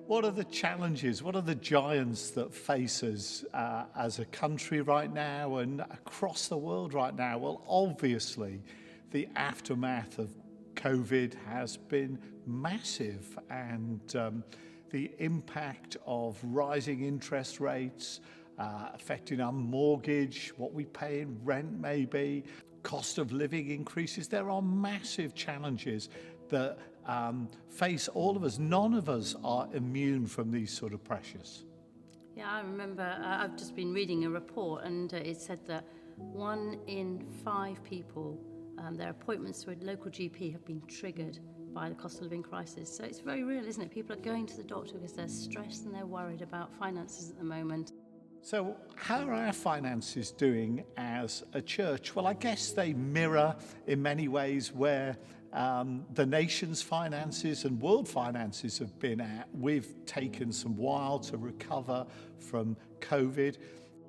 What are the challenges? What are the giants that face us as a country right now and across the world right now? Well, obviously, the aftermath of COVID has been massive, and the impact of rising interest rates affecting our mortgage, what we pay in rent maybe, cost of living increases. There are massive challenges that face all of us. None of us are immune from these sort of pressures. Yeah, I remember I've just been reading a report, and it said that 1 in 5 people, their appointments to a local GP have been triggered by the cost of living crisis. So it's very real, isn't it? People are going to the doctor because they're stressed and they're worried about finances at the moment. So how are our finances doing as a church? Well, I guess they mirror in many ways where the nation's finances and world finances have been at. We've taken some while to recover from COVID.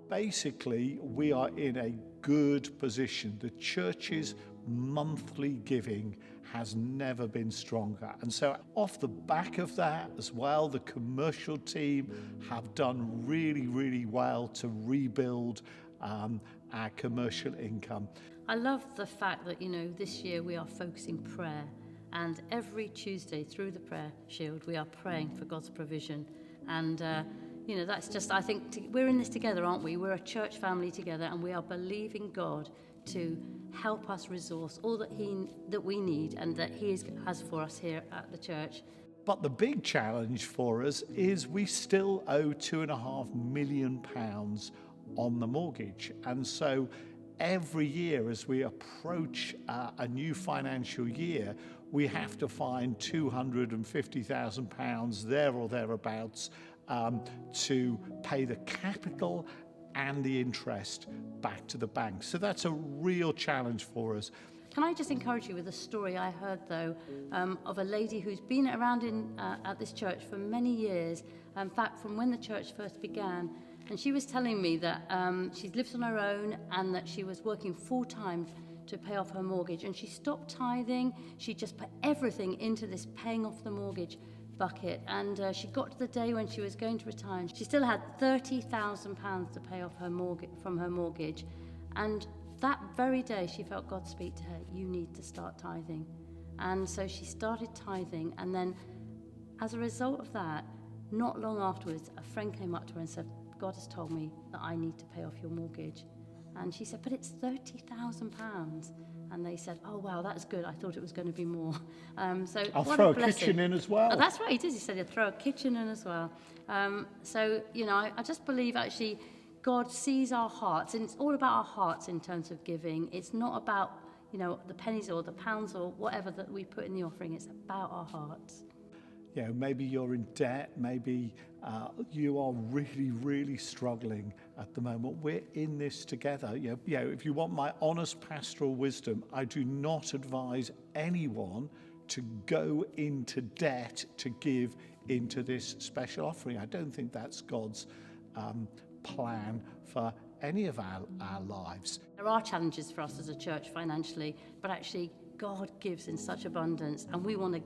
Basically, we are in a good position. The church's monthly giving has never been stronger. And so off the back of that as well, the commercial team have done really, really well to rebuild our commercial income. I love the fact that, this year we are focusing prayer, and every Tuesday through the prayer shield we are praying for God's provision. And that's just, I think, we're in this together, aren't we? We're a church family together, and we are believing God to help us resource all that we need and that He has for us here at the church. But the big challenge for us is we still owe £2.5 million on the mortgage. And so every year as we approach a new financial year, we have to find £250,000 there or thereabouts to pay the capital and the interest back to the bank. So that's a real challenge for us. Can I just encourage you with a story I heard, though, of a lady who's been around at this church for many years, in fact, from when the church first began. And she was telling me that she lives on her own and that she was working full-time to pay off her mortgage. And she stopped tithing. She just put everything into this paying off the mortgage bucket. And she got to the day when she was going to retire, and she still had £30,000 to pay off her mortgage. And that very day, she felt God speak to her, you need to start tithing. And so she started tithing. And then as a result of that, not long afterwards, a friend came up to her and said, God has told me that I need to pay off your mortgage. And she said, but it's £30,000. And they said, oh, wow, that's good. I thought it was going to be more. So I'll what throw a a blessing. kitchen in as well. Oh, that's right, he did. He said he'd throw a kitchen in as well. So, I just believe actually God sees our hearts, and it's all about our hearts in terms of giving. It's not about, the pennies or the pounds or whatever that we put in the offering. It's about our hearts. Maybe you're in debt, maybe you are really, really struggling at the moment. We're in this together. If you want my honest pastoral wisdom, I do not advise anyone to go into debt to give into this special offering. I don't think that's God's plan for any of our lives. There are challenges for us as a church financially, but actually God gives in such abundance, and we want to,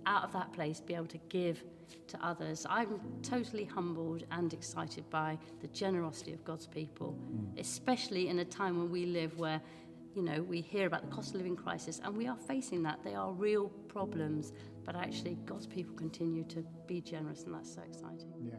out of that place, be able to give to others. I'm totally humbled and excited by the generosity of God's people, especially in a time when we live where, we hear about the cost of living crisis, and we are facing that. They are real problems, but actually God's people continue to be generous, and that's so exciting. Yeah.